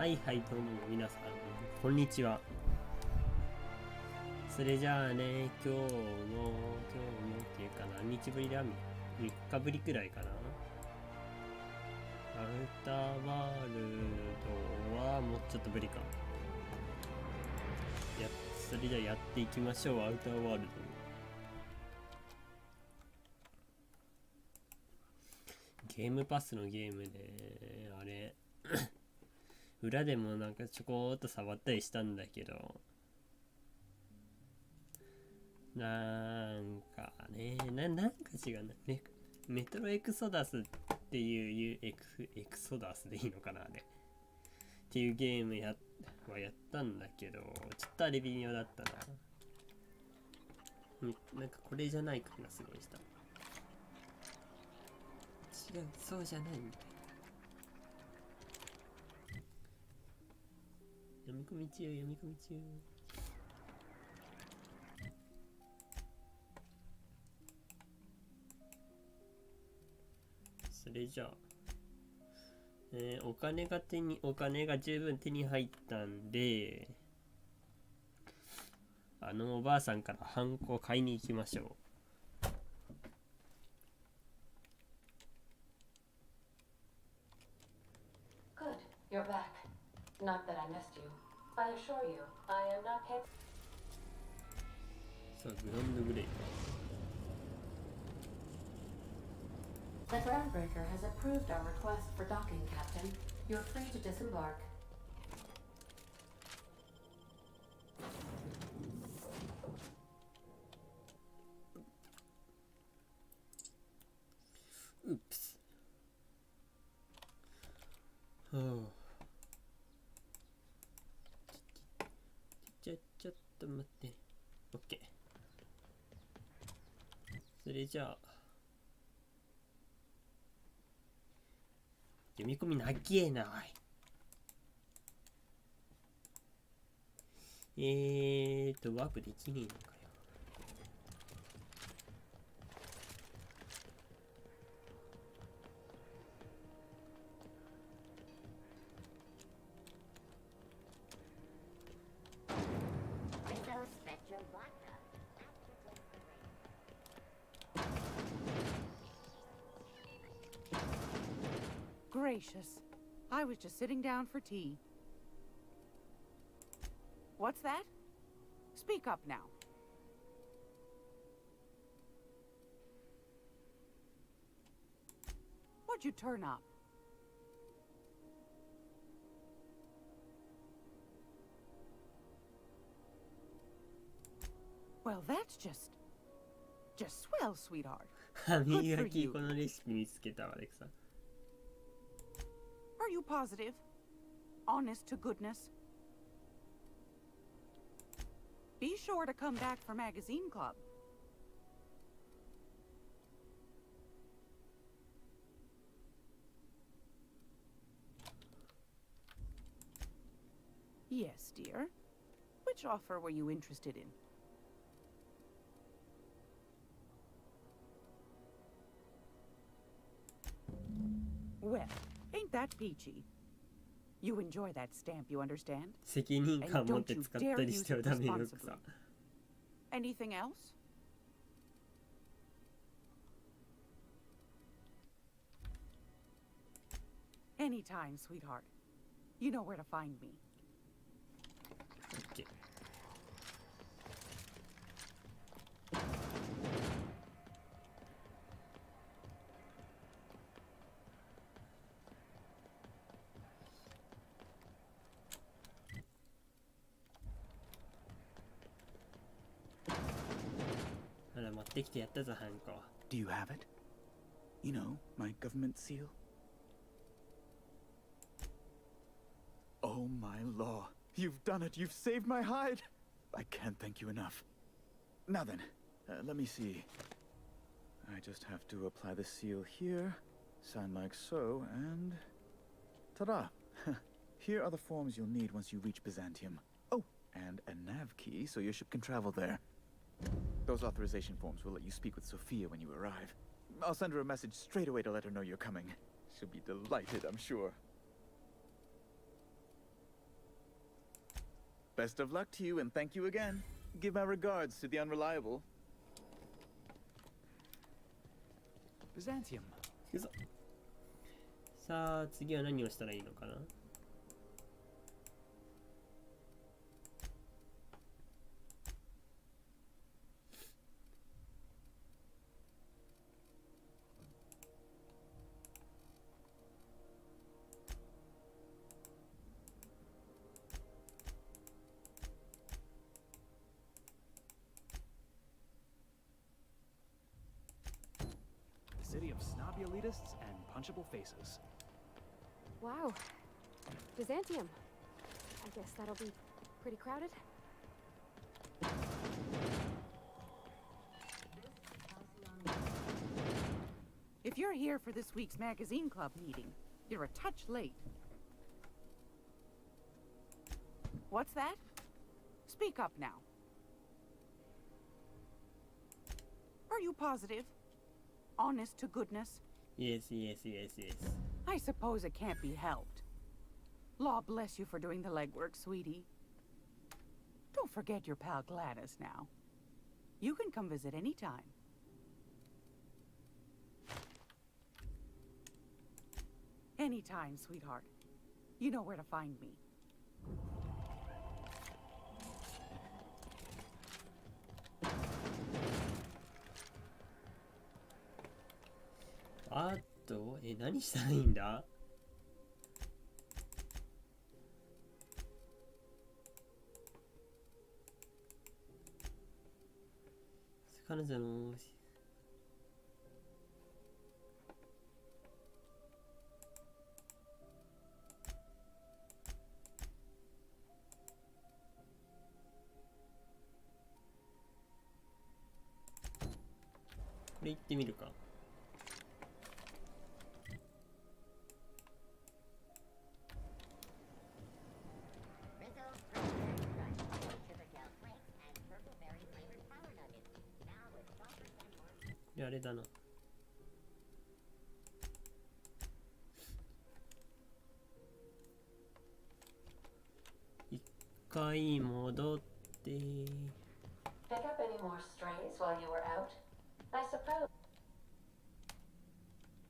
はいはい、どうも皆さんこんにちは。それじゃあね、今日もっていうか何日ぶりだ、3日ぶりくらいかな。アウターワールドはもうちょっとぶりか。それじゃあやっていきましょう。アウターワールドゲームパスのゲームであれ裏でもなんかちょこっと触ったりしたんだけど、なんかね、なんか違うな。メトロエクソダスっていうエクソダスでいいのかな、あれっていうゲームやったんだけど、ちょっとあれ微妙だったな。なんかこれじゃない感がすごいした。違う、そうじゃないみたいな。読み込み中。それじゃあ、お金が十分手に入ったんで、あのおばあさんからハンコを買いに行きましょう。Good, you're back. Not that I missed you. I assure you, I am not capable. さあ、グランドグレイ。The groundbreaker has approved our request for docking, Captain. You're free to disembark. Oops. はあ、ちょっと待って。OK。それじゃあ、読み込みなきえない。ワープできねえのかよ。Gracious. I was just sitting down for tea. What's that? Speak up now. What'd you turn up? Well, that's just swell, sweetheart. 歯磨きこのレシピ見つけたわ、アレクサ。Are you positive? Honest to goodness? Be sure to come back for Magazine Club. Yes, dear. Which offer were you interested in? Well, ain't that peachy? You enjoy that stamp, you understand? 責任感持って使ったりしてはダメよ、さ。Anything else? Anytime, sweetheart. You know where to find me. OK。ほら、持ってきてやったぞ、ハンコ。Do you have it? You know, my government seal? Oh my law. You've done it. You've saved my hide. I can't thank you enough. Now then, let me see. I just have to apply the seal here, sign like so, and... ta-da! Here are the forms you'll need once you reach Byzantium. Oh, and a nav key so your ship can travel there. Those authorization forms will let you speak with Sophia when you arrive. I'll send her a message straight away to let her know you're coming. She'll be delighted, I'm sure. Best of luck to you and thank you again. Give my regards to the unreliable. Byzantium. 行くぞ。さあ次は何をしたらいいのかな。The city of snobby elitists and punchable faces. Wow. Byzantium. I guess that'll be pretty crowded. If you're here for this week's magazine club meeting, you're a touch late. What's that? Speak up now. Are you positive? Honest to goodness? Yes, yes, yes, yes. I suppose it can't be helped. Law bless you for doing the legwork, sweetie. Don't forget your pal Gladys now. You can come visit anytime. Anytime, sweetheart. You know where to find me. What? 何したらいいんだ。彼女のこれ行ってみるか。あれだな。一回戻って。Pick up any more strays while you were out? I suppose.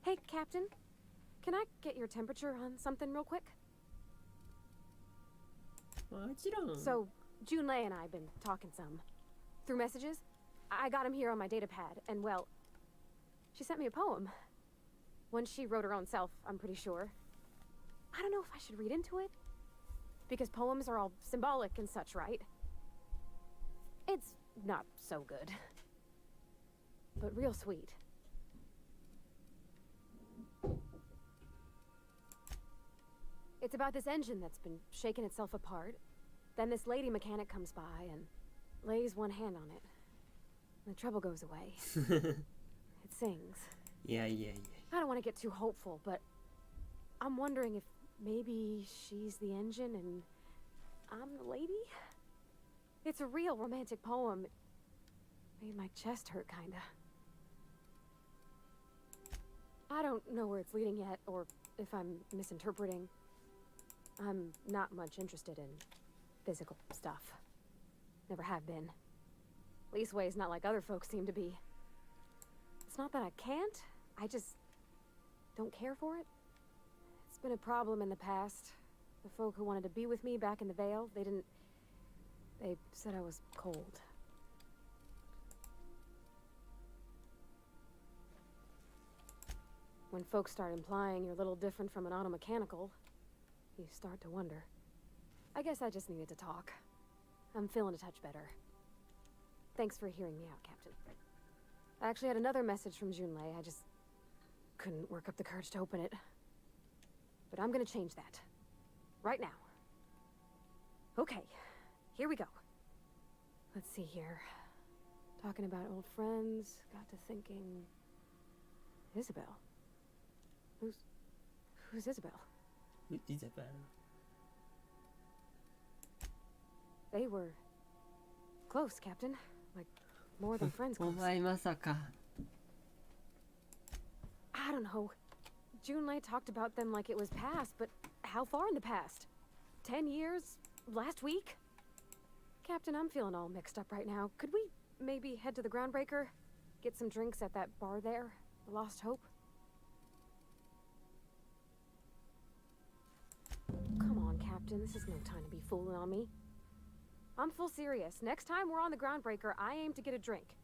Hey, Captain. Can I get your temperature on something real quick? もちろん。So, Junlei and I have been talking some. Through messages? I got him here on my data pad, and well, she sent me a poem. One she wrote her own self, I'm pretty sure. I don't know if I should read into it. Because poems are all symbolic and such, right? It's not so good. But real sweet. It's about this engine that's been shaking itself apart. Then this lady mechanic comes by and lays one hand on it. The trouble goes away. It sings. Yeah. I don't want to get too hopeful, but I'm wondering if maybe she's the engine and I'm the lady? It's a real romantic poem. It made my chest hurt, kinda. I don't know where it's leading yet, or if I'm misinterpreting. I'm not much interested in physical stuff. Never have been. Leastways not like other folks seem to be. It's not that I can't, I just don't care for it. It's been a problem in the past. The folk who wanted to be with me back in the Vale, they said I was cold. When folks start implying you're a little different from an automechanical, you start to wonder. I guess I just needed to talk. I'm feeling a touch better. Thanks for hearing me out, Captain. I actually had another message from Junlei. I just couldn't work up the courage to open it. But I'm gonna change that. Right now. Okay, here we go. Let's see here. Talking about old friends, got to thinking... Isabel? Who's Isabel? Isabel. They were close, Captain. Like, more than friends お close. 前まさか。 I don't know. Junlei talked about them like it was past, but how far in the past? 10 years? Last week? Captain, I'm feeling all mixed up right now. Could we maybe head to the Groundbreaker? Get some drinks at that bar there? The Lost Hope? Come on, Captain. This is no time to be fooling on me. I'm full serious. Next time we're on the Groundbreaker, I aim to get a drink.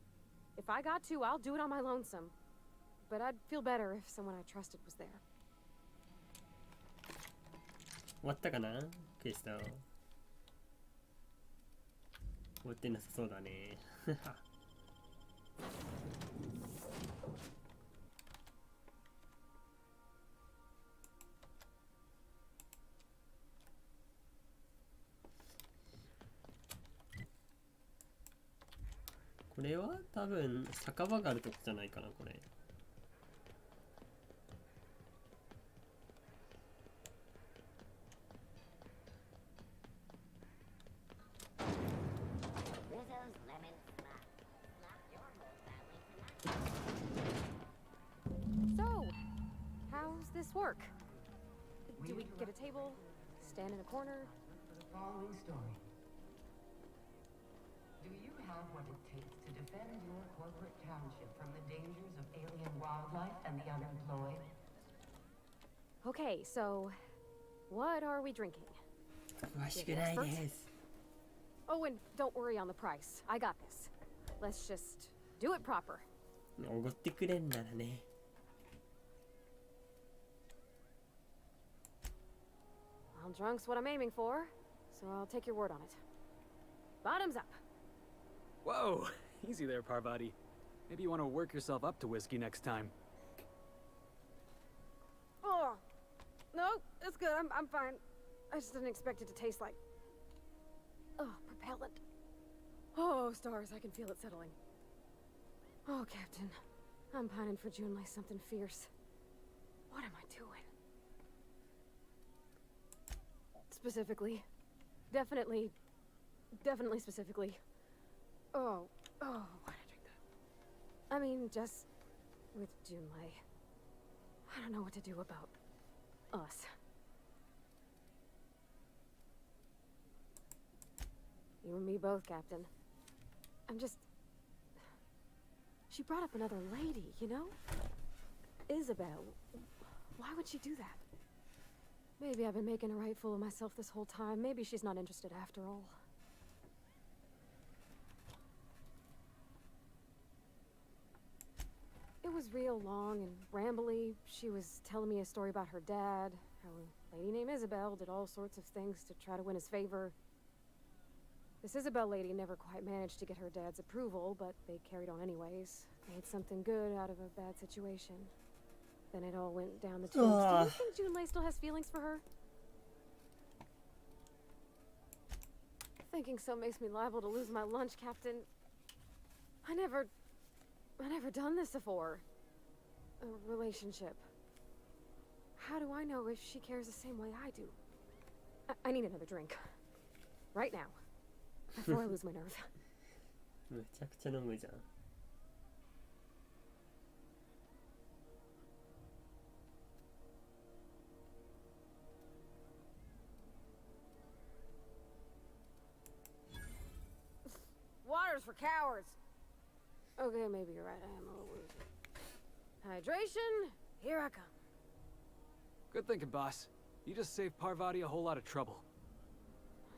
If I got to, I'll do it on my lonesome. But I'd feel better if someone I trusted was there. 終わったかなクエスト。終わってなさそうだね。これは多分酒場があるとこじゃないかなこれ。So, how's this work? Do we get a table? Stand in a corner? For the following story. Do you have what it takes to defend your corporate township from the dangers of alien wildlife and the unemployed? Okay, so what are we drinking? 詳しくないです。 Oh, and don't worry on the price. I got this. Let's just do it proper. おごってくれんならね。Well, drunk's what I'm aiming for, so I'll take your word on it. Bottoms up. Whoa! Easy there, Parvati. Maybe you want to work yourself up to whiskey next time. Oh, no, it's good. I'm fine. I just didn't expect it to taste like... Oh, propellant. Oh, stars, I can feel it settling. Oh, Captain. I'm pining for June like something fierce. What am I doing? Specifically. Definitely specifically. Oh, why did I drink that? I mean, just with Junlei. I don't know what to do about us. You and me both, Captain. I'm just... She brought up another lady, you know? Isabel. Why would she do that? Maybe I've been making a right fool of myself this whole time. Maybe she's not interested after all. It was real long and rambly. She was telling me a story about her dad, how a lady named Isabel did all sorts of things to try to win his favor. This Isabel lady never quite managed to get her dad's approval, but they carried on anyways. Made something good out of a bad situation. Then it all went down the tubes. Do you think Junlei still has feelings for her? Thinking so makes me liable to lose my lunch, Captain. I never done this before. A relationship. How do I know if she cares the same way I do? I need another drink. Right now. Before I lose my nerve. めちゃくちゃ飲むじゃん。Water's for cowards. Okay, maybe you're right. I am a little woozy. Hydration, here I come. Good thinking, boss. You just saved Parvati a whole lot of trouble.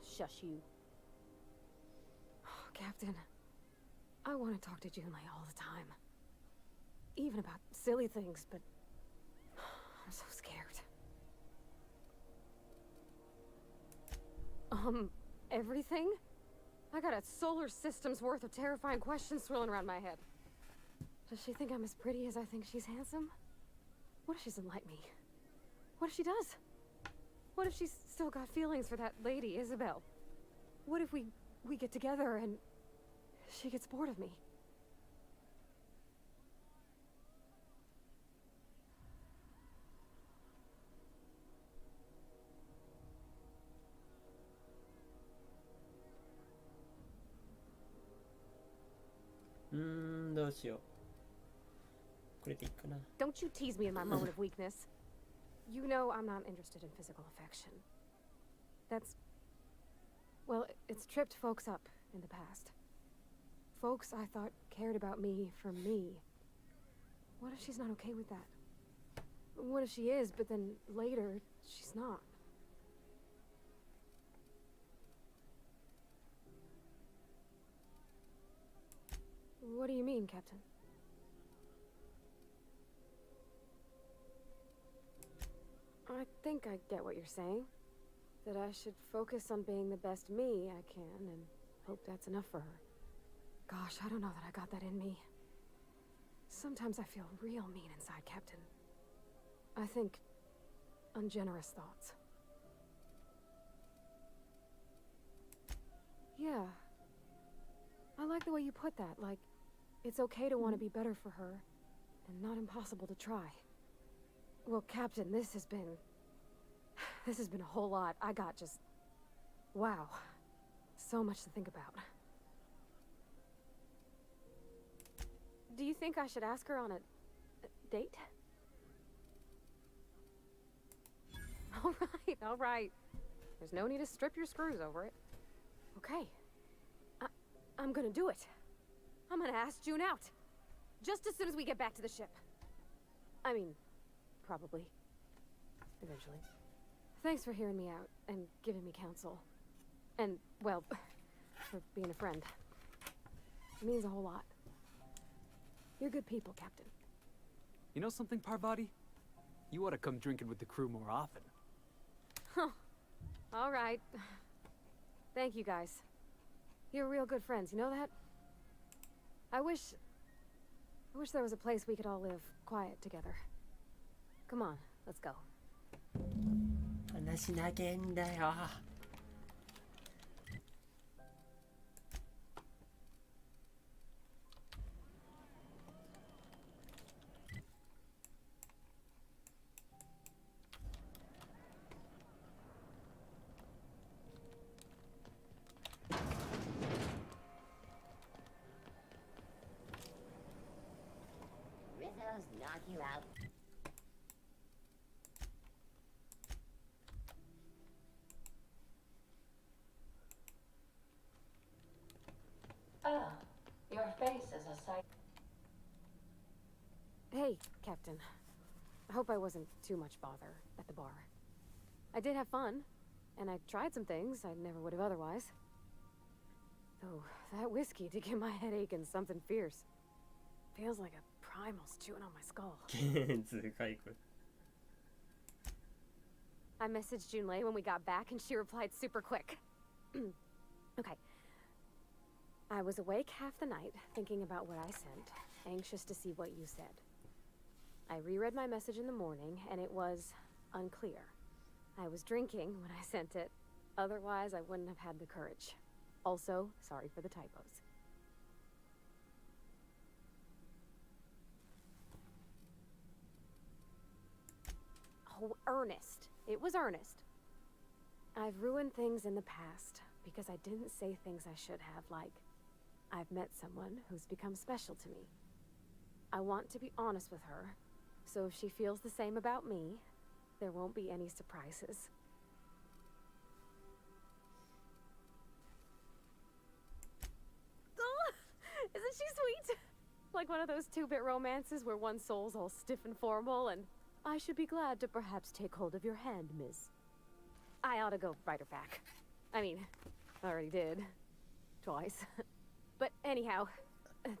Shush you. Captain, I want to talk to Junlei all the time. Even about silly things, but I'm so scared. Everything? I got a solar system's worth of terrifying questions swirling around my head. Does she think I'm as pretty as I think she's handsome? What if she doesn't like me? What if she does? What if she's still got feelings for that lady, Isabel? What if we get together and she gets bored of me? Mm, どうしよう。これでいいかな。 Don't you tease me in my moment of weakness. You know I'm not interested in physical affection. That's Well, it's tripped folks up in the past. Folks I thought cared about me for me. What if she's not okay with that? What if she is, but then later, she's not? What do you mean, Captain? I think I get what you're saying. That I should focus on being the best me I can and hope that's enough for her. Gosh, I don't know that I got that in me. Sometimes I feel real mean inside, Captain. I think ungenerous thoughts. Yeah. I like the way you put that, like, it's okay to want to be better for her, and not impossible to try. Well, Captain, this has been a whole lot. I got just... wow. So much to think about. Do you think I should ask her on a date? All right. There's no need to strip your screws over it. Okay. I'm gonna do it. I'm gonna ask June out. Just as soon as we get back to the ship. I mean, probably. Eventually. Thanks for hearing me out and giving me counsel. And, well, for being a friend. It means a whole lot. You're good people, Captain. You know something, Parvati? You ought to come drinking with the crew more often. Huh. All right. Thank you, guys. You're real good friends, you know that? I wish there was a place we could all live quiet together. Come on, let's go. 話なげんだよ。Rizzo's knock you out. Ah, your face is a sight. Hey, Captain. I hope I wasn't too much bother at the bar. I did have fun, and I tried some things I never would have otherwise. Though, that whiskey did get my head aching something fierce. Feels like a primal's chewing on my skull. 痛快声。 I messaged Junlei when we got back, and she replied super quick. Okay. I was awake half the night, thinking about what I sent, anxious to see what you said. I reread my message in the morning, and it was unclear. I was drinking when I sent it. Otherwise, I wouldn't have had the courage. Also, sorry for the typos. Oh, Ernest. It was Ernest. I've ruined things in the past because I didn't say things I should have, like, I've met someone who's become special to me. I want to be honest with her, so if she feels the same about me, there won't be any surprises. Oh, isn't she sweet? Like one of those two-bit romances where one soul's all stiff and formal and I should be glad to perhaps take hold of your hand, miss. I ought to go write her back. I mean, I already did. Twice. But anyhow,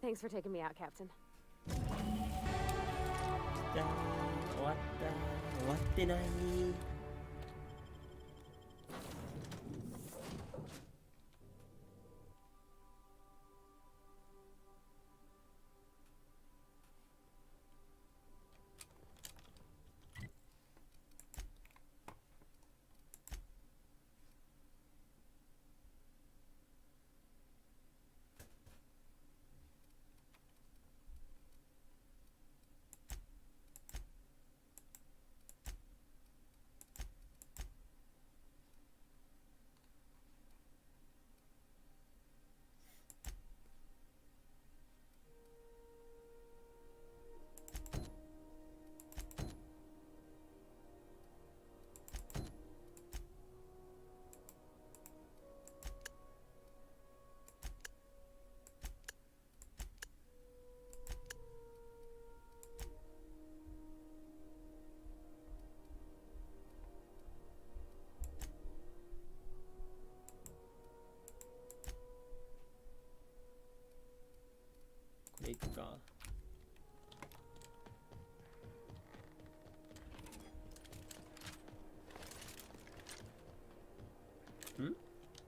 thanks for taking me out, Captain. 終わった終わってない。か。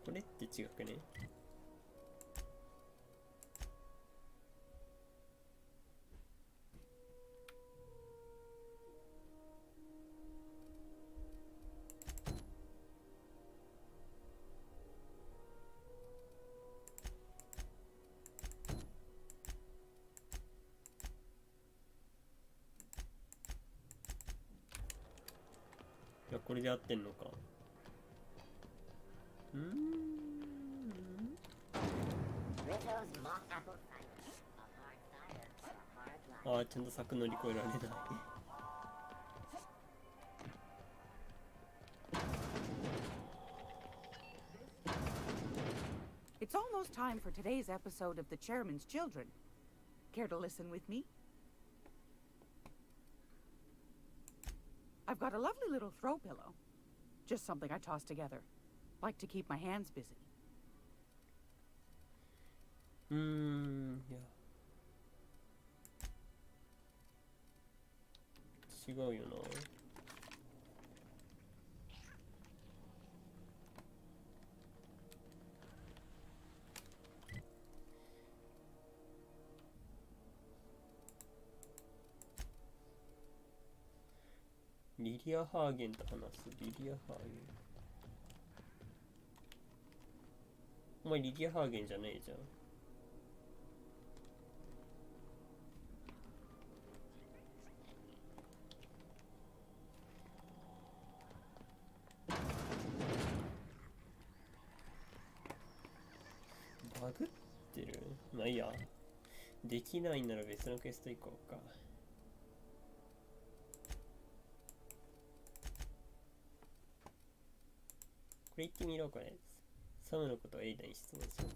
これって違くね？いや、これで合ってんのか。Rizzo's mock apple cider. A hard cider for a hard life. ああ、ちゃんと柵乗り越えられない。It's almost time for today's episode of The Chairman's Children. Care to listen with me? I've got a lovely little throw pillow. Just something I toss together. Like to keep my hands busy. いや。違うよな。リリア・ハーゲンと話す。リリア・ハーゲン。お前リリア・ハーゲンじゃないじゃん。バグってる？まあいいや。できないなら別のクエスト行こうか。これ言ってみろ、これ。サムのことをエイダに質問しよう。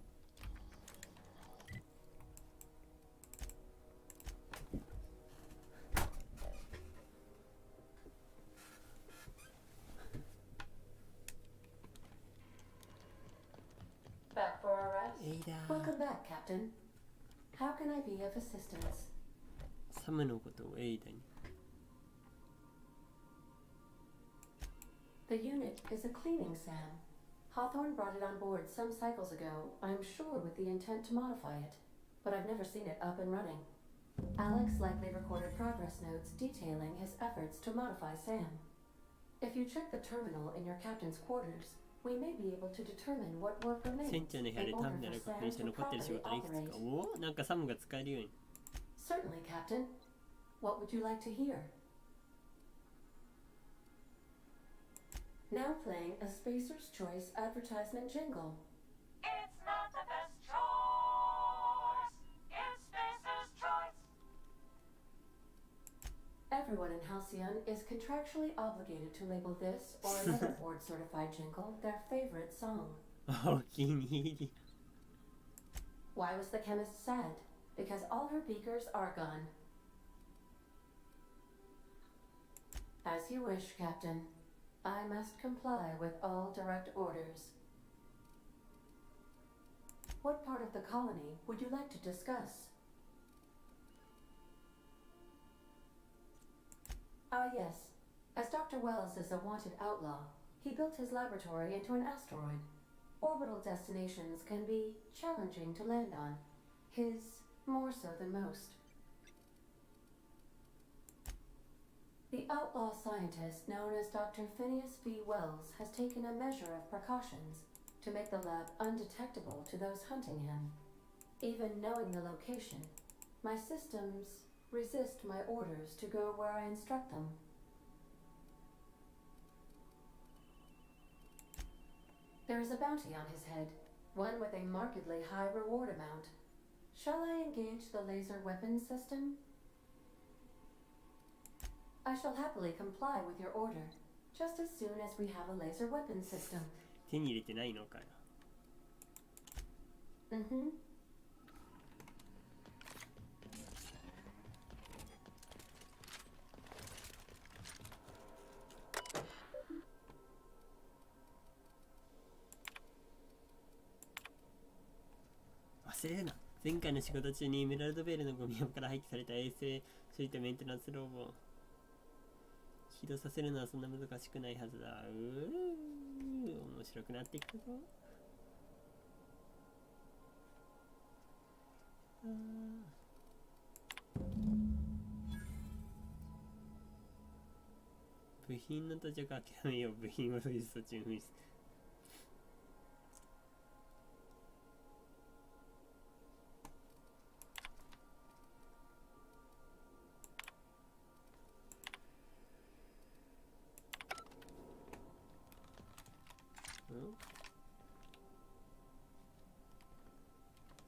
Back for our rest? エイダ Welcome back, Captain. How can I be of assistance? サムのことをエイダに。The unit is a cleaning SAM. Hawthorne brought it on board some cycles ago, I'm sure with the intent to modify it, but I've never seen it up and running. Alex likely recorded progress notes detailing his efforts to modify SAM. If you check the terminal in your captain's quarters, we may be able to determine what work remains 船長の部屋で in ター order ミナル for 確認 SAM して to 残ってる仕 properly 事はいくつ operate. か。おお、なんかサムが使えるように。 Certainly, Captain. What would you like to hear? Now playing a Spacer's Choice advertisement jingle. It's not the best choice. It's Spacer's choice. Everyone in Halcyon is contractually obligated to label this or another board-certified jingle their favorite song. お気に入り。 Why was the chemist sad? Because all her beakers are gone. As you wish, Captain. I must comply with all direct orders. What part of the colony would you like to discuss? Ah, yes. As Dr. Wells is a wanted outlaw, he built his laboratory into an asteroid. Orbital destinations can be challenging to land on. His more so than most. The outlaw scientist known as Dr. Phineas V. Wells has taken a measure of precautions to make the lab undetectable to those hunting him. Even knowing the location, my systems resist my orders to go where I instruct them. There is a bounty on his head, one with a markedly high reward amount. Shall I engage the laser weapons system? I shall happily comply with your order, just as soon as we have a laser weapons system. 手に入れてないのかよ。Mm-hmm. 忘れるな。前回の仕事中にエメラルドベールのゴミ山から廃棄された衛星処理とメンテナンスロボを起動させるのはそんな難しくないはずだ。面白くなっていくぞ。部品の到着諦めよう。部品を紛失途中紛失。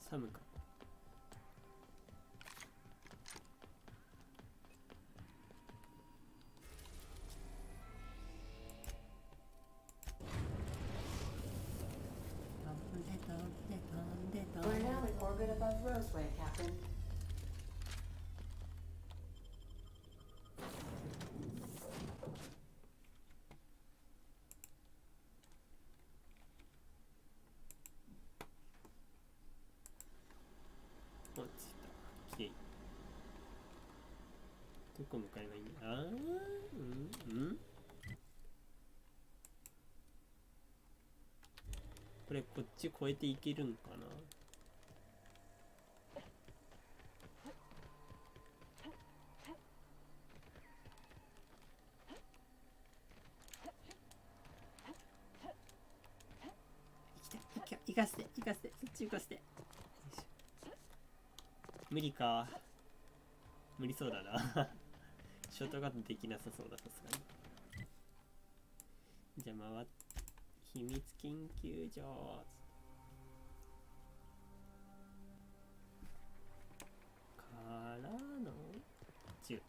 サムか。We're now in orbit above Roseway, Captain. 落ちた。きれい。どこ向かえばいいんだ。これこっち越えていけるんかな。行かせて、そっち行かせて。無理か。無理そうだな。ショートカットできなさそうだ、さすがに。じゃあ回って、秘密研究所。からの10。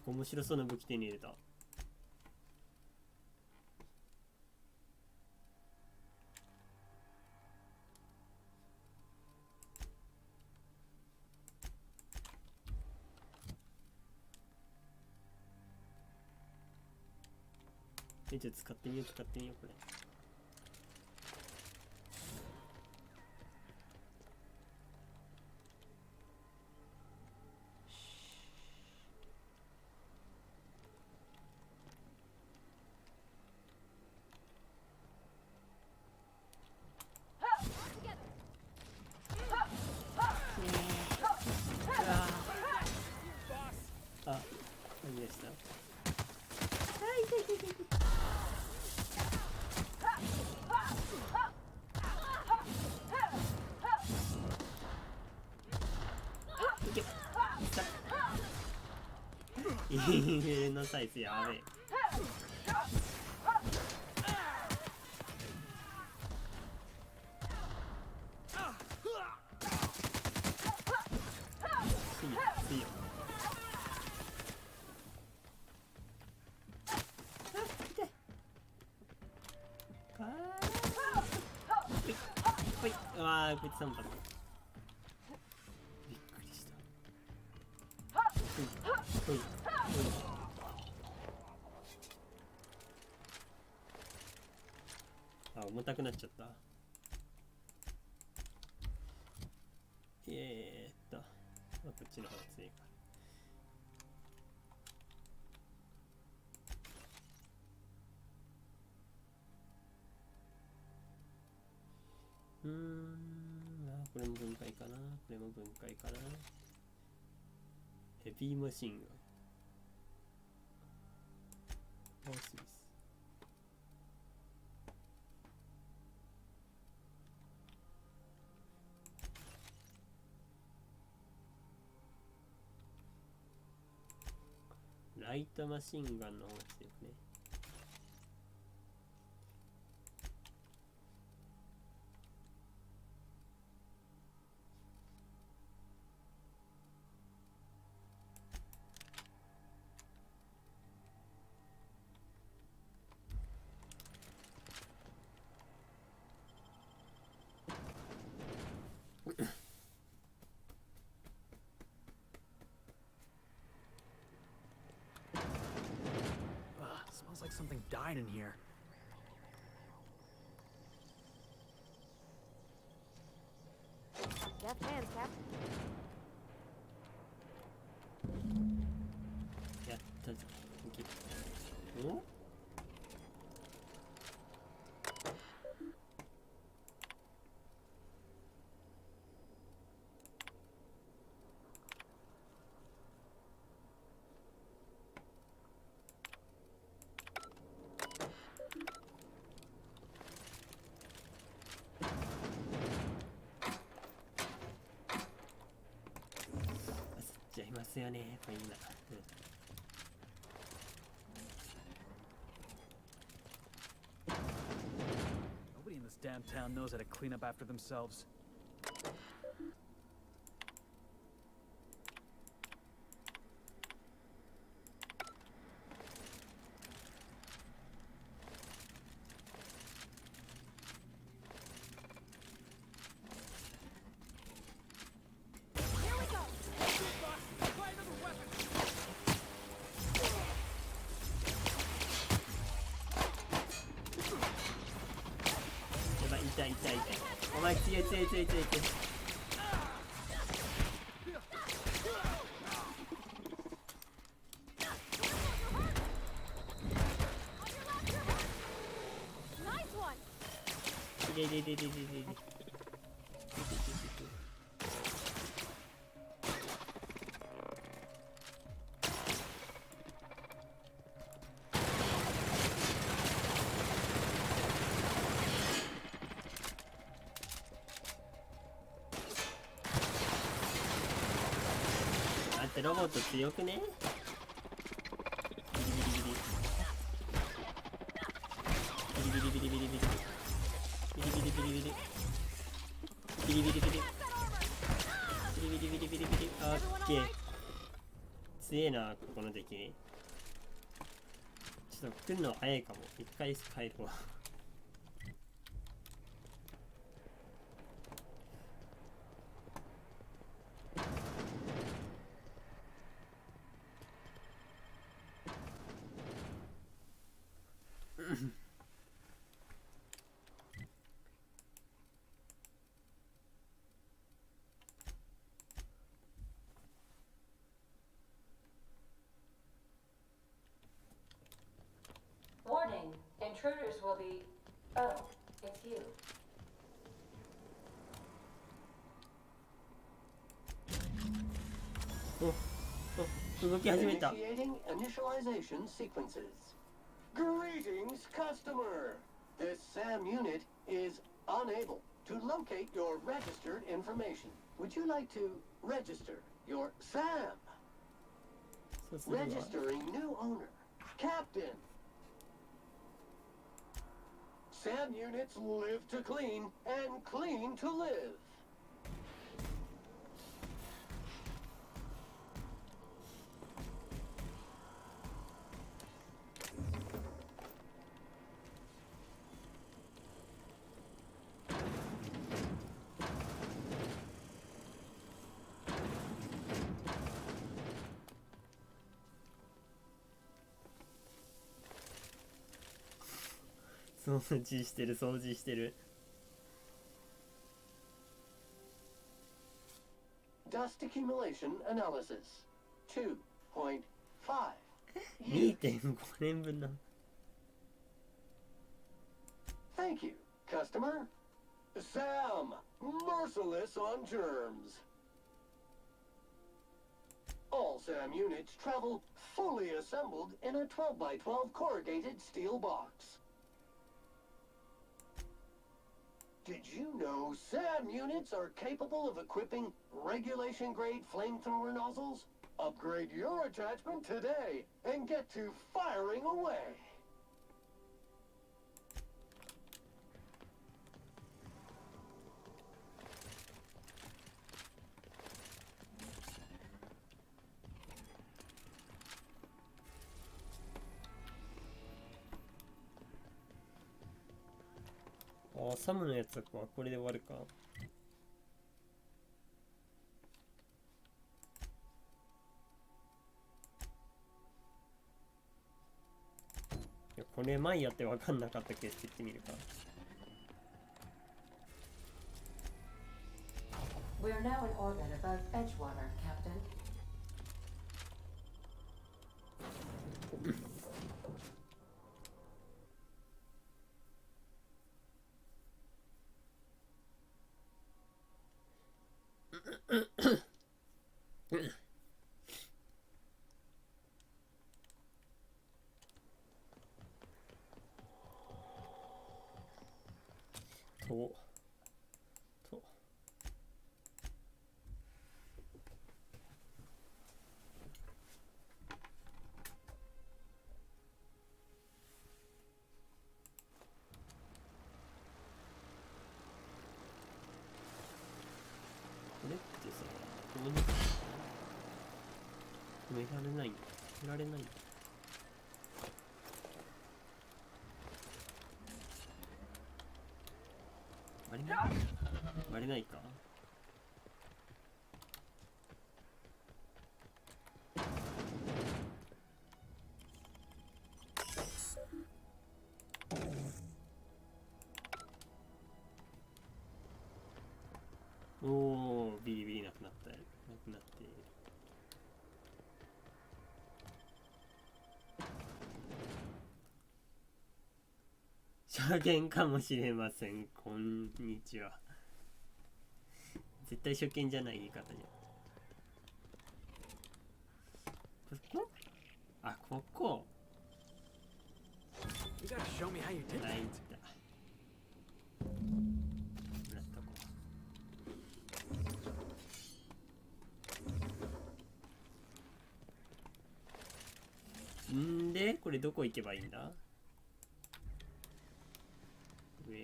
面白そうな武器手に入れた。じゃあ使ってみようこれ。あ、何でした？インフレのサイズやべえ。いいよ。あー、こいつ3発。びっくりした。ほい。あ、重たくなっちゃった。こっちの方が強いか。これも分解かな。ヘビーマシンガン。スミス。ライトマシンガンの方が強いね。something died in here. Deft hands, Cap. やったじゃん。お焦っちゃいますよね、これ今。Nobody in this damn town knows how to clean up after themselves. Here we go. やばい、痛い痛い痛い。お前強い強い強い強い強い。Nice one. いれれれれれれれ。あんたロボット強くね？ビリビリビリ。ビリビリビリビリビリ。ビリビリビリビリ。ビリビリビリ。ビリビリビリビリビリ。オッケー。強えな、ここの敵。ちょっと来るの早いかも。一回帰るわ。Warning, intruders will be... Oh, it's you. 動き始めた。 Initiating initialization sequences. Greetings, customer! This SAM unit is unable to locate your registered information. Would you like to register your SAM? そうするわ。 Registering new owner. Captain. SAM units live to clean and clean to live. 掃除してる掃除してる。 Dust accumulation analysis. 2.5. 2.5 年分だ。 Thank you, customer. Sam, merciless on germs. All SAM units travel fully assembled in a 12 by 12 corrugated steel box. Did you know SAM units are capable of equipping regulation-grade flamethrower nozzles? Upgrade your attachment today and get to firing away.ああ、サムのやつはこれで終わるか。いや、これ前やって分かんなかったけどしてってみるか。We are now in orbit above Edgewater, Captain. これってさ、ここに止められないんだ。止められないんだ。割れない？割れないか。おお、ビリビリなくなったよ。なくなっている。初見かもしれません。こんにちは。絶対初見じゃない言い方じゃん。ここ？あ、ここ。You gotta show me how you did ない that. んだ。なったこう。んで、これどこ行けばいいんだ？上。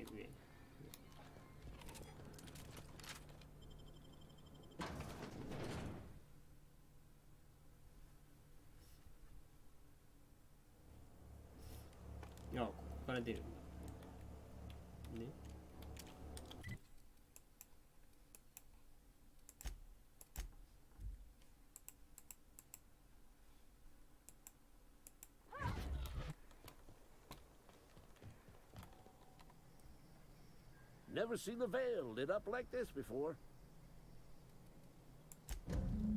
いや、ここから出るんだ。ね。Never seen the veil lit up like this before.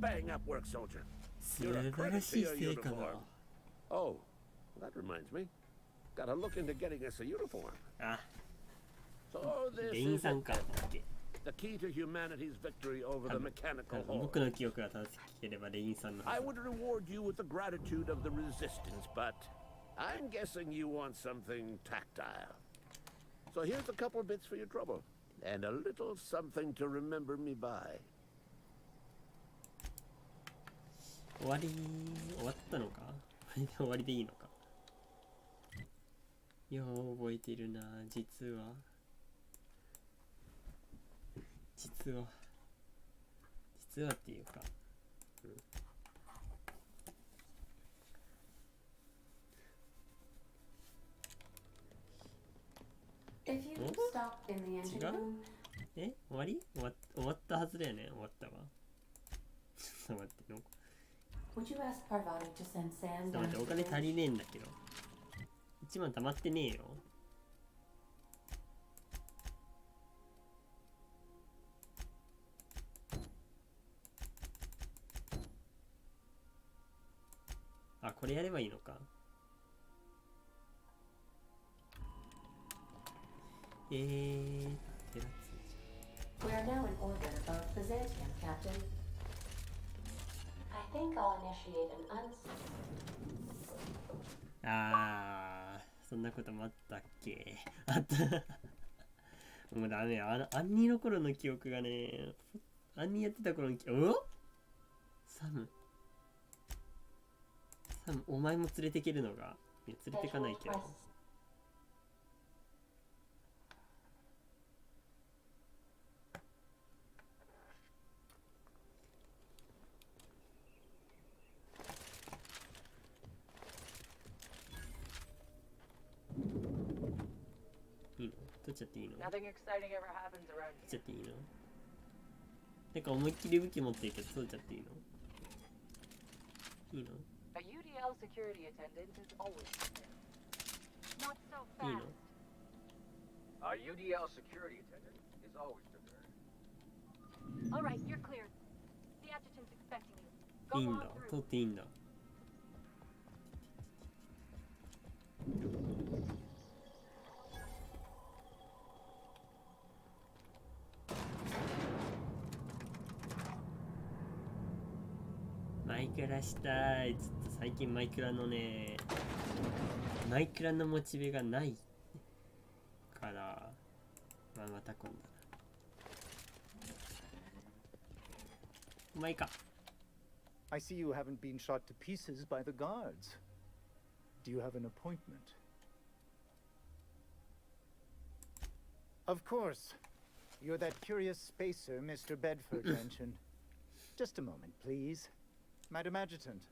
Bang up work, soldier. 素晴らしい成果だ。 Oh, that reminds me. Gotta look into getting us a uniform. あ、 So this レイン is さんかだっけ。 the key to humanity's victory over the mechanical 僕 horde. の記憶が正しければレインさんのは I ず。 would reward you with the gratitude of the resistance, but I'm guessing you want something tactile. So here's a couple of bits for your trouble, and a little something to remember me by. 終わったのか？これで終わりでいいのか？よう覚えてるな。実はっていうか、If you stop in the engine room, 終わったはずだよね。終わったわ。ちょっと待っての。 would you ask Parvati to send ちょ Sam っと down 待って、 to お the 金 bench? 足りねえんだけど。1万溜まってねえよ。あ、これやればいいのか。テラツ We are now in orbit above Byzantium, Captain. I think I'll initiate anそんなこともあったっけ。あった。もうダメ。アンニーの頃の記憶がね、アンニーやってた頃の記憶、サム、お前も連れてけるのが、いや連れてかないけど。いいの？取っちゃっていいの？取っ Nothing exciting ever happens around ちゃっていいの？なんか思いっきり武器持ってるけど取っちゃっていいの？いいの？ A UDL security attendant is always there. Not so いいの fast. Our UDL security attendant is always prepared. All right, you're cleared. The adjutant's expecting you. い Go いん on だ。 through. 通っていいんだ。マイクラしたい。ちょっと最近マイクラのね、マイクラのモチベがないから、まあ、また今度だ。まあいいか。I see you haven't been shot to pieces by the guards. Do you have an appointment? Of course. You're that curious spacer Mr. Bedford mentioned. Just a moment, please. Madam Adjutant,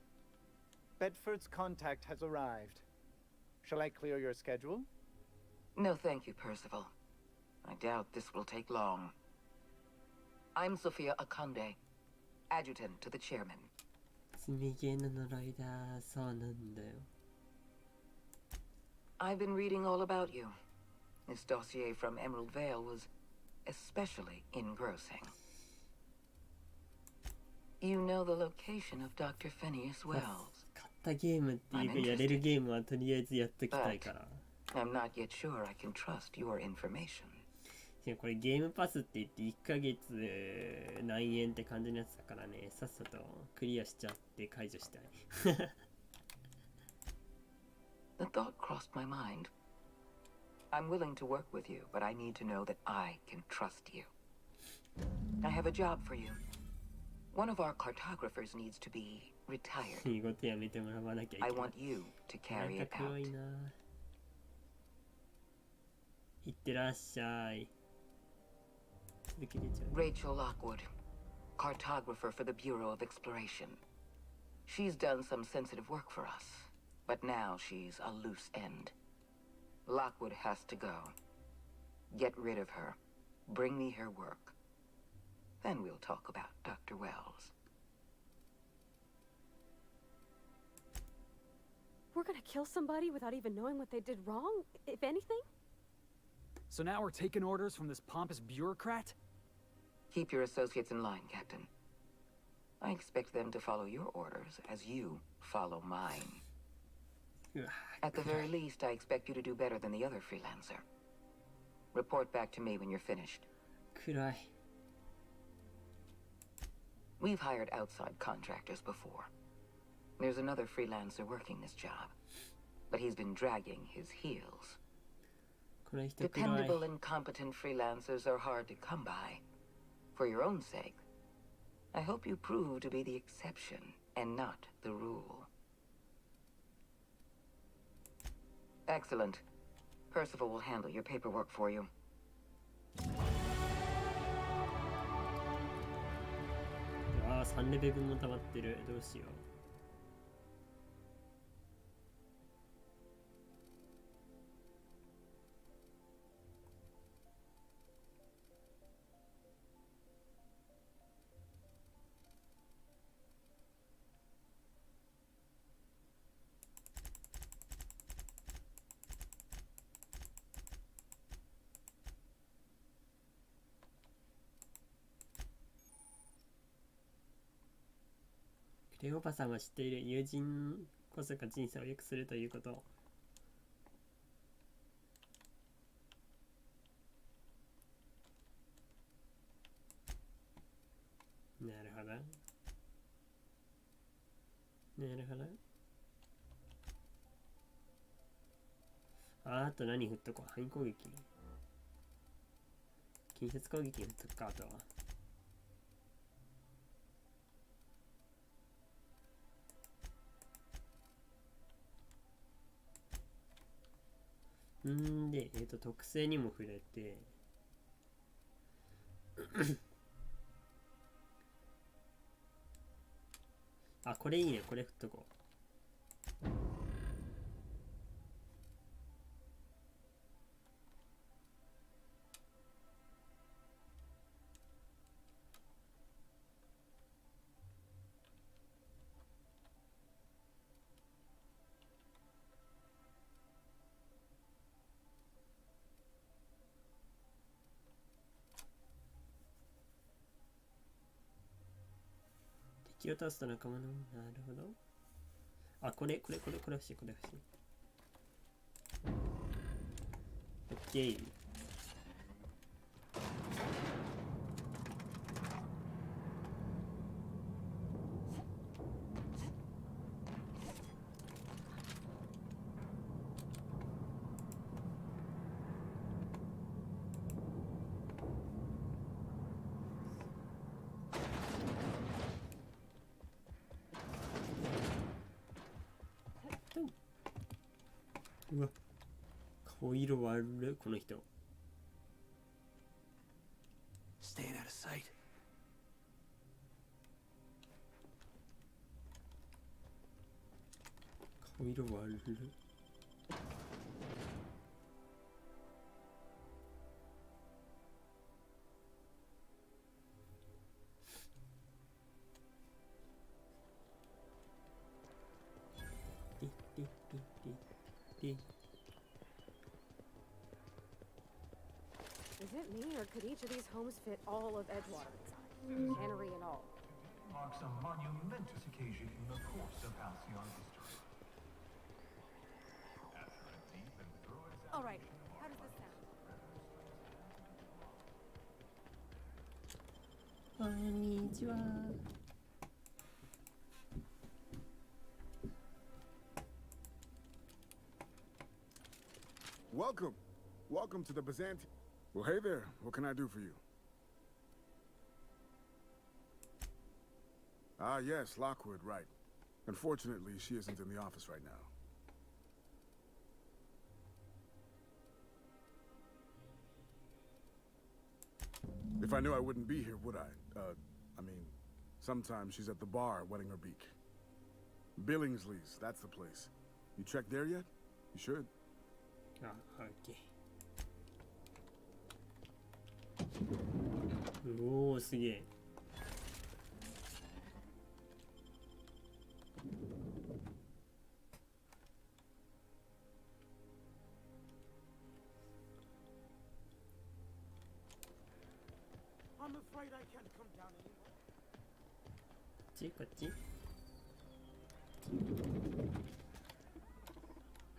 Bedford's contact has arrived. Shall I clear your schedule? No, thank you, Percival. I doubt this will take long. I'm Sophia Akande, adjutant to the chairman. 積みゲーの呪いだ。そうなんだよ。I've been reading all about you. This dossier from Emerald Vale was especially engrossing. You know the location of Dr. Phineas Wells. 買ったゲームっていうか、やれるゲームはとりあえずやっときたいから。I'm not yet sure I can trust your information. これゲームパスって言って1ヶ月何円って感じのやつだからね、さっさとクリアしちゃって解除したい。The thought crossed my mind. I'm willing to work with you, but I need to know that I can trust you. I have a job for you. One of our cartographers needs to be retired. 仕事やめてもらわなきゃいけない。 I want you to carry it 黒い out. な。いってらっしゃい。続き出ちゃう。 Rachel Lockwood, cartographer for the Bureau of Exploration. She's done some sensitive work for us, but now she's a loose end. Lockwood has to go. Get rid of her. Bring me her work. Then we'll talk about Dr. Wells. We're gonna kill somebody without even knowing what they did wrong, if anything? So now we're taking orders from this pompous bureaucrat? Keep your associates in line, Captain. I expect them to follow your orders as you follow mine. At the very least, I expect you to do better than the other freelancer. Report back to me when you're finished. 暗い。 We've hired outside contractors before. There's another freelancer working this job, but he's been dragging his heels. この人暗い。 Dependable and competent freelancers are hard to come by. For your own sake, I hope you prove to be the exception and not the rule. Excellent. Percival will handle your paperwork for you. ああ、3レベル分も溜まってる。どうしよう。クレオパさんは知っている。友人こそが人生を良くするということ。なるほど。なるほど。あと何振っとこう。範囲攻撃。近接攻撃振っとくか、あとは。で、特性にも触れて、あ、これいいね。これ振っとこう。気を倒すと仲間の、なるほど。あ、これ欲しい、これ欲しい。オッケー。うわ、顔色悪い、この人。Staying out of sight. 顔色悪い。Is it me, or could each of these homes fit all of Edgewater inside? Cannery and all. Marks a monumentous occasion in the course of Halcyon history. After a deep and thorough All right, how does this sound? こんにちは。Welcome to the Byzantium. Well, hey there. What can I do for you? Ah, yes, Lockwood, right. Unfortunately, she isn't in the office right now. If I knew I wouldn't be here, would I? I mean, sometimes she's at the bar wetting her beak. Billingsley's, that's the place. You checked there yet? You should. Ah, okay. おお、すげえ。I'm afraid I can't come down anymore. こっち。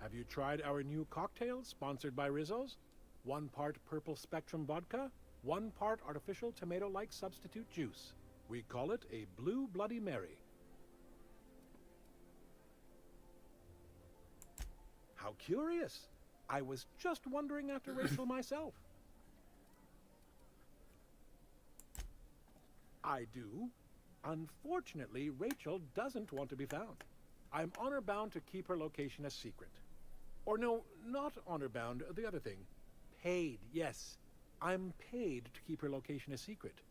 Have you tried our new cocktail sponsored by Rizzo's? 1 part purple spectrum vodka, 1 part artificial tomato-like substitute juice. We call it a Blue Bloody Mary. How curious. I was just wondering after Rachel myself. I do. Unfortunately, Rachel doesn't want to be found. I'm honor-bound to keep her location a secret. Or no, not honor-bound, the other thing. Paid, yes. I'm paid to keep her location a secret.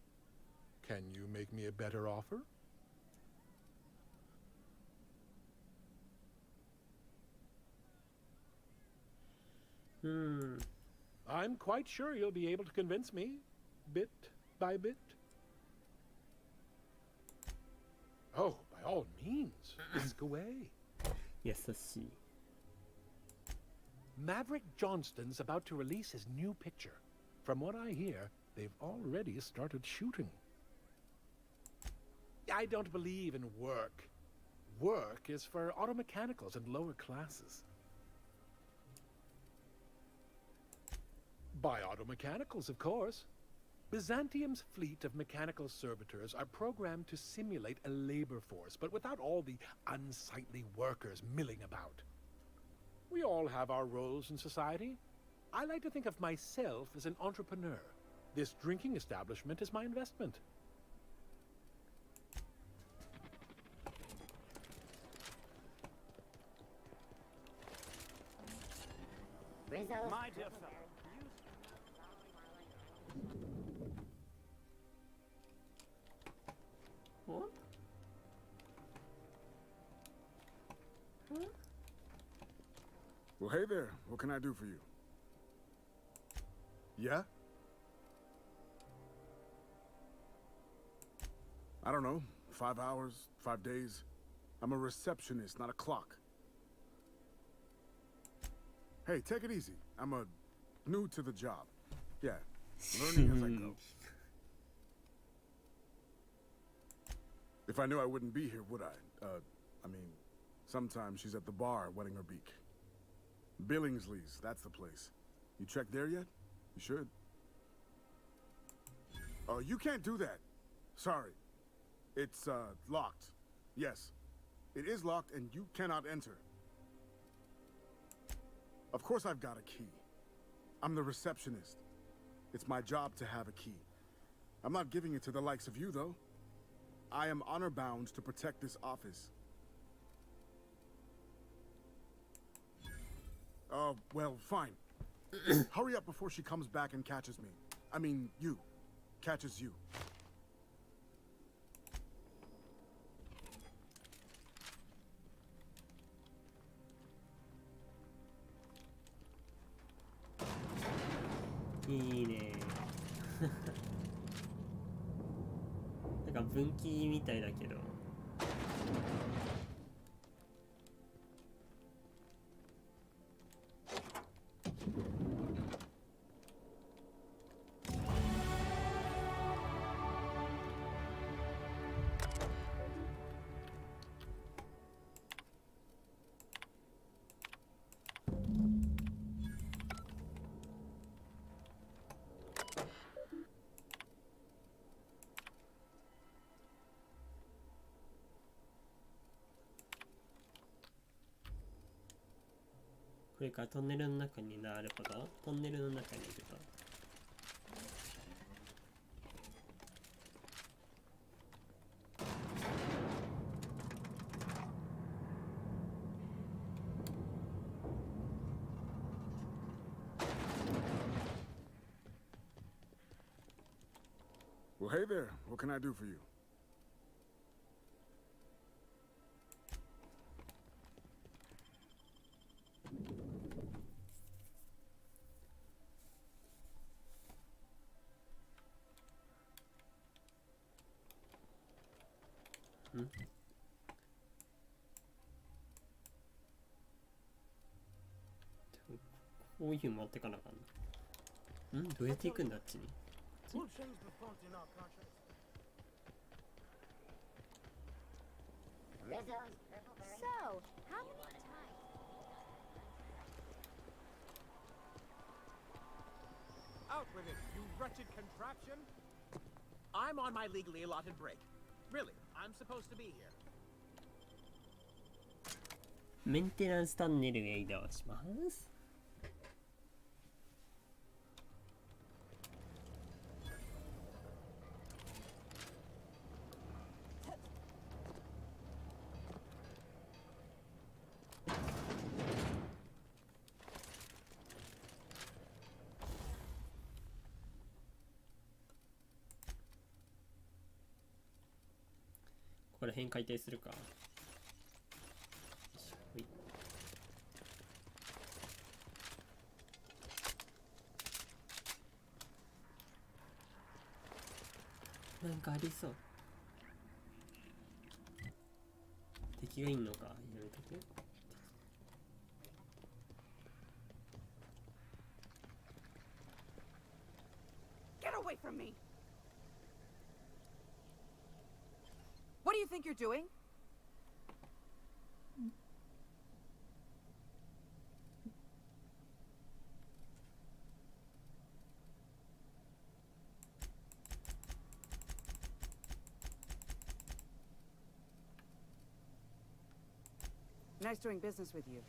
Can you make me a better offer? I'm quite sure you'll be able to convince me, bit by bit. Oh, by all means, ask away. 優しい。 Maverick Johnston's about to release his new picture. From what I hear, they've already started shooting. I don't believe in work. Work is for auto mechanicals and lower classes. By auto mechanicals, of course. Byzantium's fleet of mechanical servitors are programmed to simulate a labor force, but without all the unsightly workers milling about. We all have our roles in society. I like to think of myself as an entrepreneur. This drinking establishment is my investment. Rizzo's My dear fellow, What? Huh? Well, hey there. What can I do for you? Yeah? I don't know. 5 hours, 5 days. I'm a receptionist, not a clock. Hey, take it easy. I'm new to the job. Yeah, learning as I go. If I knew I wouldn't be here, would I? I mean, sometimes she's at the bar wetting her beak. Billingsley's, that's the place. You checked there yet? You should. Oh, you can't do that. Sorry. It's, locked. Yes. It is locked and you cannot enter. Of course I've got a key. I'm the receptionist. It's my job to have a key. I'm not giving it to the likes of you, though. I am honor-bound to protect this office. Well, fine. Hurry up before she comes back and catches me. I mean, you. Catches you.いいね。なんか分岐みたいだけど。これからトンネルの中になるほど、トンネルの中にいると。Well, hey there. What can I do for you? Hmm? こういうの持ってかなあかんの。どうやって行くんだあっちに。We'll change the font in our contract. Rizzo's purple berry. So, how many times? Out with it, you wretched contraption! I'm on my legally allotted break. Really, I'm supposed to be here. メンテナンストンネルへ移動します。ここら辺解体するか。よいしょ、ほい。なんかありそう。敵がいんのか、やめとけ。Get away from me! What do you think you're doing? Nice doing business with you.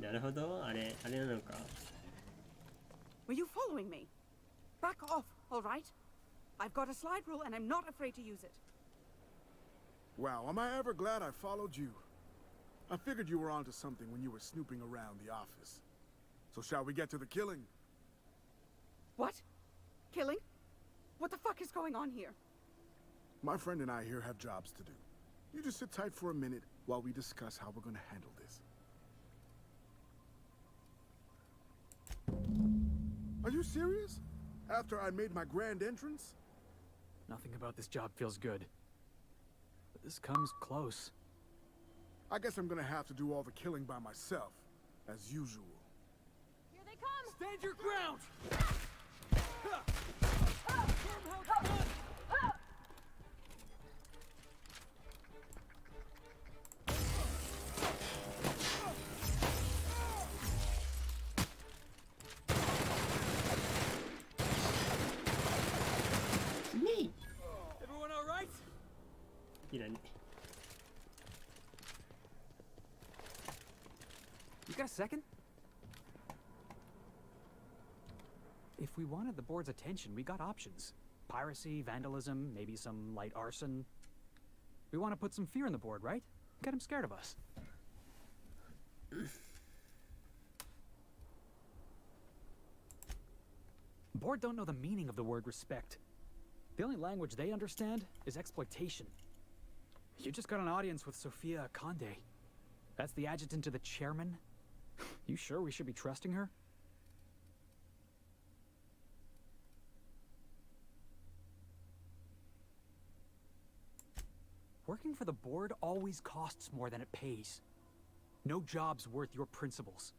なるほど、あれなのか。Were you following me? Back off, all right? I've got a slide rule and I'm not afraid to use it. Wow, am I ever glad I followed you? I figured you were onto something when you were snooping around the office. So shall we get to the killing? What? Killing? What the fuck is going on here? My friend and I here have jobs to do. You just sit tight for a minute while we discuss how we're gonna handle this. Are you serious? After I made my grand entrance? Nothing about this job feels good. But this comes close. I guess I'm gonna have to do all the killing by myself, as usual. Here they come! Stand your ground! Everyone all right? いらね You got a second? If we wanted the board's attention, we got options. Piracy, vandalism, maybe some light arson. We want to put some fear in the board, right? Get him scared of us. Board don't know the meaning of the word respect. The only language they understand is exploitation. You just got an audience with Sophia Conde. That's the adjutant to the chairman? You sure we should be trusting her? Working for the board always costs more than it pays. No job's worth your principles.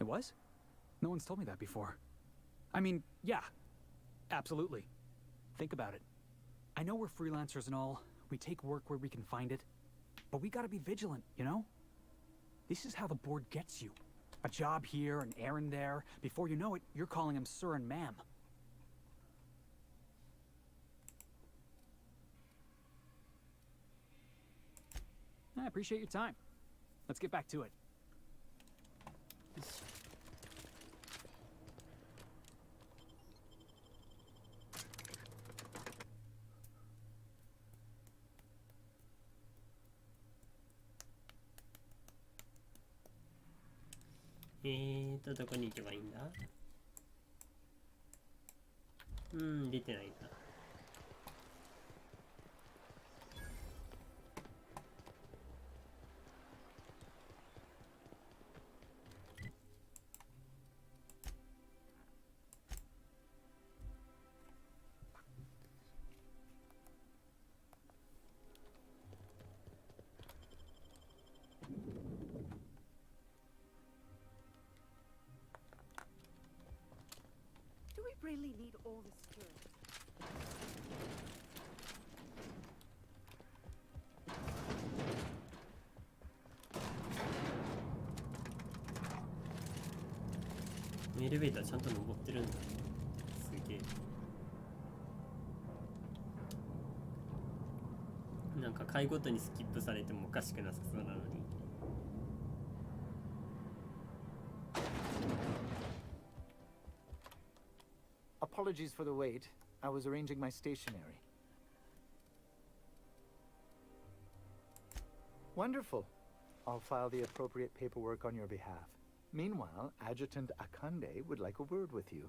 It was? No one's told me that before. I mean, yeah, absolutely. Think about it. I know we're freelancers and all. We take work where we can find it. But we gotta be vigilant, you know? This is how the board gets you. A job here, an errand there. Before you know it, you're calling him sir and ma'am. I appreciate your time. Let's get back to it.どこに行けばいいんだ？出てないんだ。Do we really need all this stir?エレベーターちゃんと登ってるんだ。すげえ。なんか回ごとにスキップされてもおかしくなさそうなのに。Apologies for the wait. I was arranging my stationery. Wonderful. I'll file the appropriate paperwork on your behalf. Meanwhile, Adjutant Akande would like a word with you.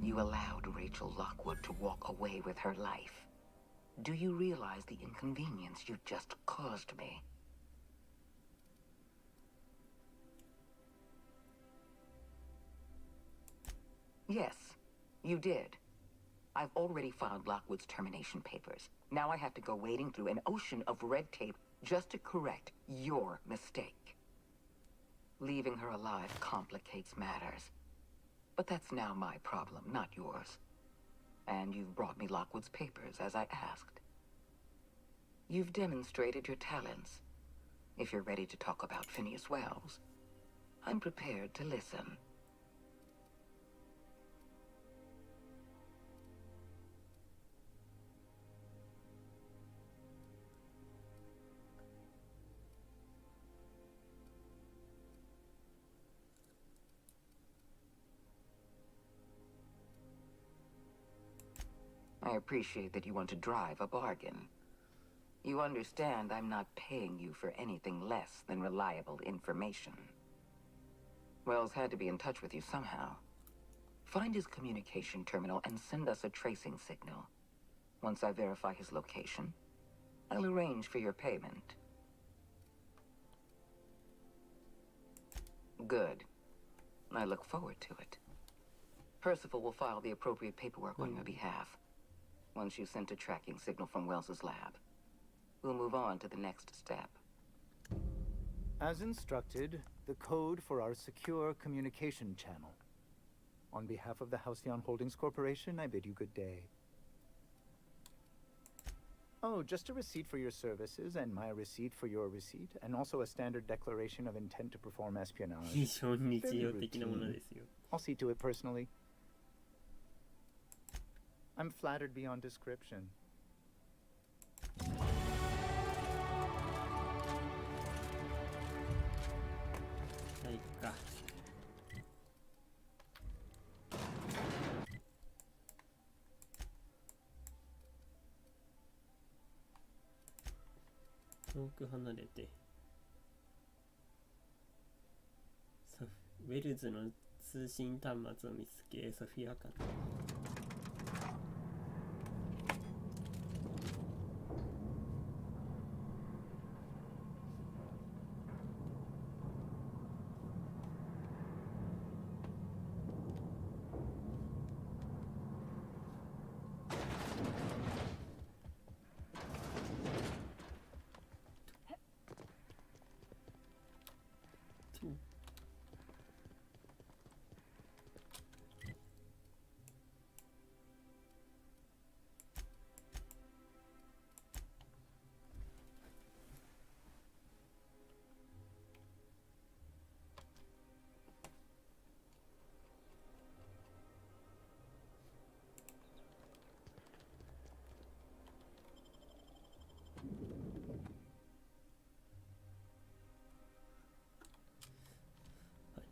You allowed Rachel Lockwood to walk away with her life. Do you realize the inconvenience you just caused me? Yes, you did. I've already filed Lockwood's termination papers. Now I have to go wading through an ocean of red tape just to correct your mistake. Leaving her alive complicates matters. But that's now my problem, not yours. And you've brought me Lockwood's papers, as I asked. You've demonstrated your talents. If you're ready to talk about Phineas Wells, I'm prepared to listen. I appreciate that you want to drive a bargain. You understand I'm not paying you for anything less than reliable information. Wells had to be in touch with you somehow. Find his communication terminal and send us a tracing signal. Once I verify his location, I'll arrange for your payment. Good. I look forward to it. Percival will file the appropriate paperwork on your behalf. Once you've sent a tracking signal from Wells's lab, we'll move on to the next step. As instructed, the code for our secure communication channel. On behalf of the Halcyon Holdings Corporation, I bid you good day. Oh, just a receipt for your services and my receipt for your receipt, and also a standard declaration of intent to perform espionage. 非常に日常的なもの routine. ですよ。 I'll see to it personally. I'm flattered beyond description. はいか。遠く離れてウェルズの通信端末を見つけソフィアかな。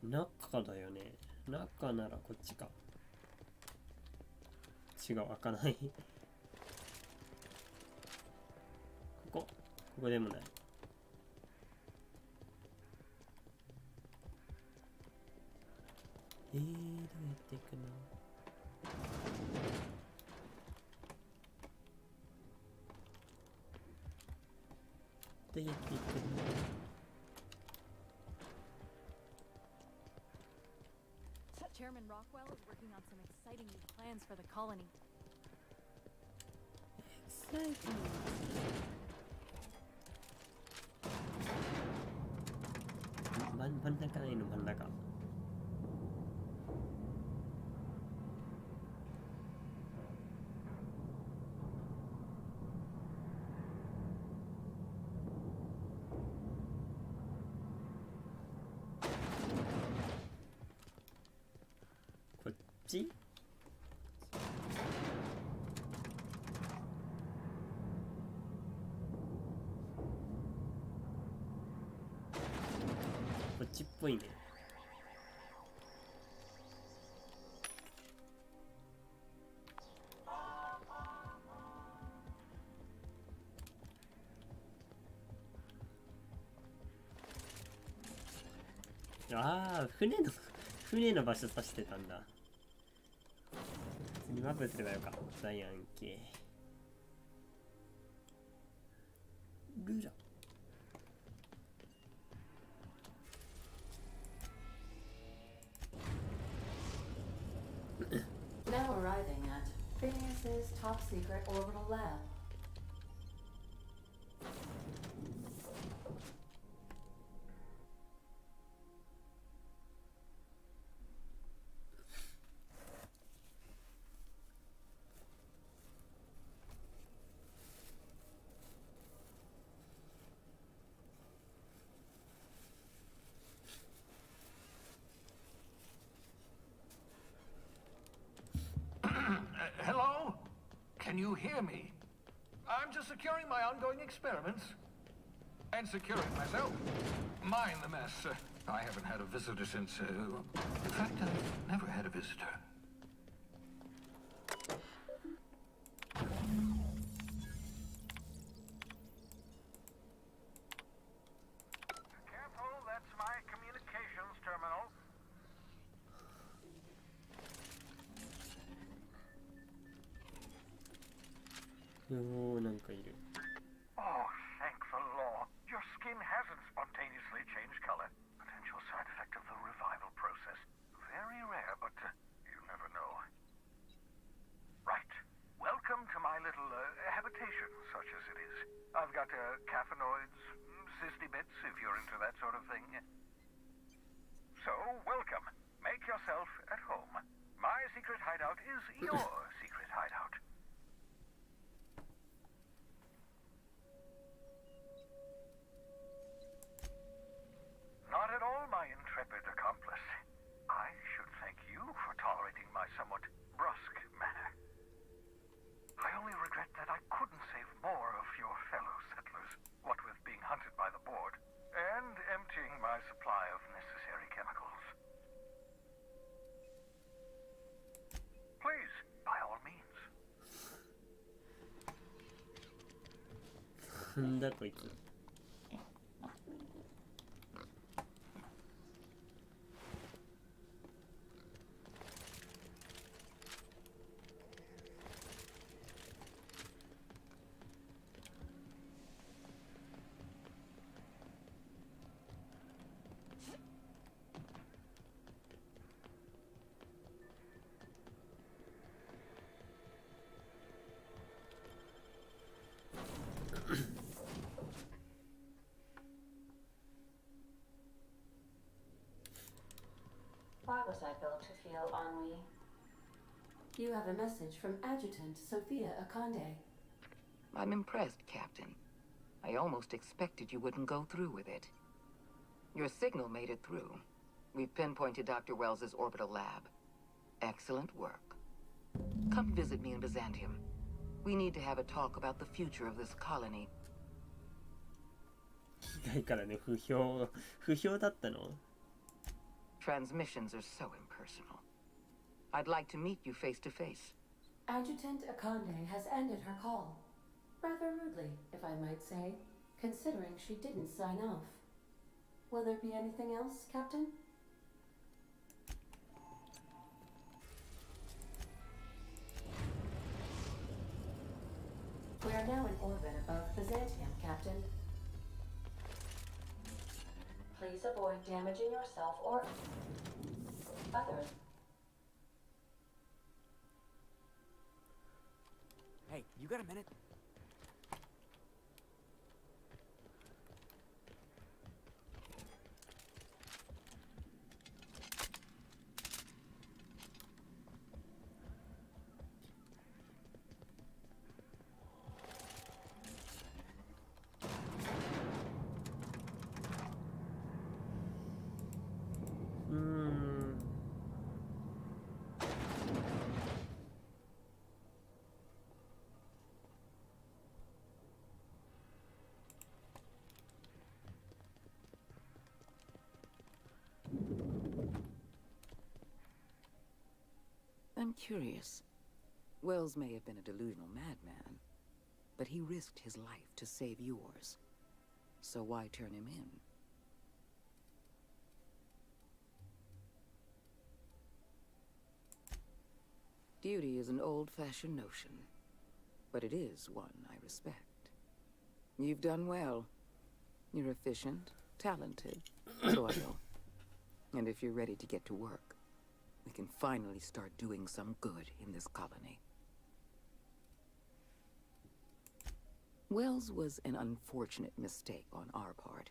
中だよね。中ならこっちか。違う、開かない。ここでもない。どうやっていくの？どうやっていくの？Chairman Rockwell is working on some exciting new plans for the colony. Exciting. 真ん中ないの真ん中。こっち？こっちっぽいね。ああ、船の場所指してたんだ。普通にマップすればよかったやんけ。ルラ。Now arriving at Phineas's top secret orbital lab. Hello? Can you hear me? I'm just securing my ongoing experiments. And securing myself. Mind the mess. I haven't had a visitor since... in fact, I've never had a visitor. Careful, that's my communications terminal. Oh, なんかいる。 Oh, thank the law. Your skin hasn't spontaneously changed color. Potential side effect of the revival process. Very rare, but you never know. Right. Welcome to my little habitation, such as it is. I've got caffeinoids, cysty bits, if you're into that sort of thing. So, welcome. Make yourself at home. secret hideout is your secret hideout. Not at all, my intrepid accomplice. I should thank you for tolerating my somewhat brusque manner. I only regret that I couldn't save more of your fellow settlers, what with being hunted by the board, and emptying my supply of necessary chemicals. Please, by all means. なんだこいつ。Why was I built to feel ennui? You have a message from Adjutant Sophia Akande. I'm impressed, Captain. I almost expected you wouldn't go through with it. Your signal made it through. We've pinpointed Dr. Wells's orbital lab. Excellent work. Come visit me in Byzantium. We need to have a talk about the future of this colony. 被害からね、不評だったの？ Transmissions are so impersonal. I'd like to meet you face to face. Adjutant Akande has ended her call. Rather rudely, if I might say, considering she didn't sign off. Will there be anything else, Captain? We are now in orbit above Byzantium, Captain. Please avoid damaging yourself or others. Hey, you got a minute? I'm curious. Wells may have been a delusional madman, but he risked his life to save yours. So why turn him in? Duty is an old-fashioned notion, but it is one I respect. You've done well. You're efficient, talented, loyal. And if you're ready to get to work, we can finally start doing some good in this colony. Wells was an unfortunate mistake on our part.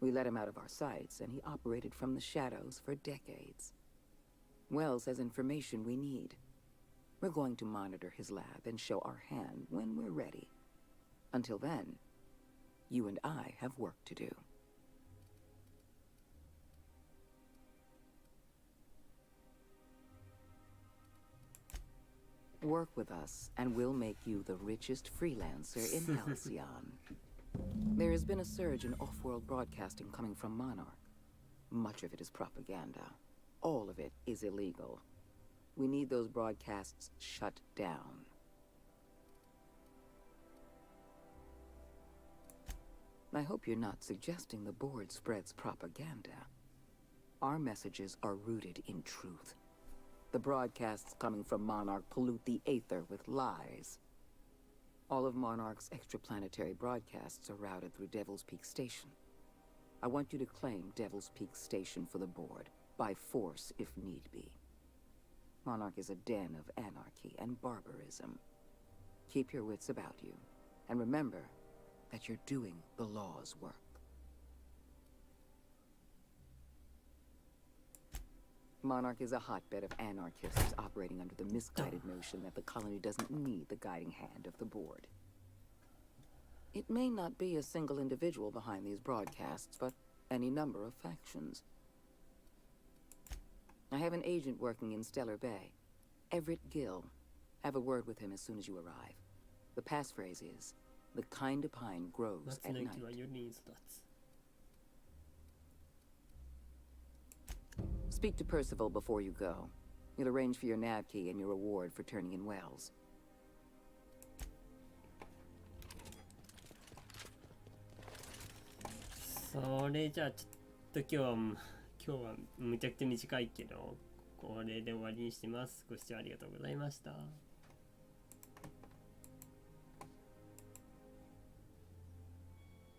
We let him out of our sights, and he operated from the shadows for decades. Wells has information we need. We're going to monitor his lab and show our hand when we're ready. Until then, you and I have work to do. Work with us, and we'll make you the richest freelancer in Halcyon. There has been a surge in off-world broadcasting coming from Monarch. Much of it is propaganda. All of it is illegal. We need those broadcasts shut down. I hope you're not suggesting the board spreads propaganda. Our messages are rooted in truth. The broadcasts coming from Monarch pollute the aether with lies. All of Monarch's extraplanetary broadcasts are routed through Devil's Peak Station. I want you to claim Devil's Peak Station for the board, by force if need be. Monarch is a den of anarchy and barbarism. Keep your wits about you, and remember that you're doing the law's work. Monarch is a hotbed of anarchists operating under the misguided notion that the colony doesn't need the guiding hand of the board. It may not be a single individual behind these broadcasts, but any number of factions. I have an agent working in Stellar Bay, Everett Gill. Have a word with him as soon as you arrive. The passphrase is, the kind of pine grows at night. Speak to Percival before you go. He'll arrange for your nav key and your reward for turning in Wells. それじゃあちょっと今日はむちゃくちゃ短いけどこれで終わりにしてます。ご視聴ありがとうございました。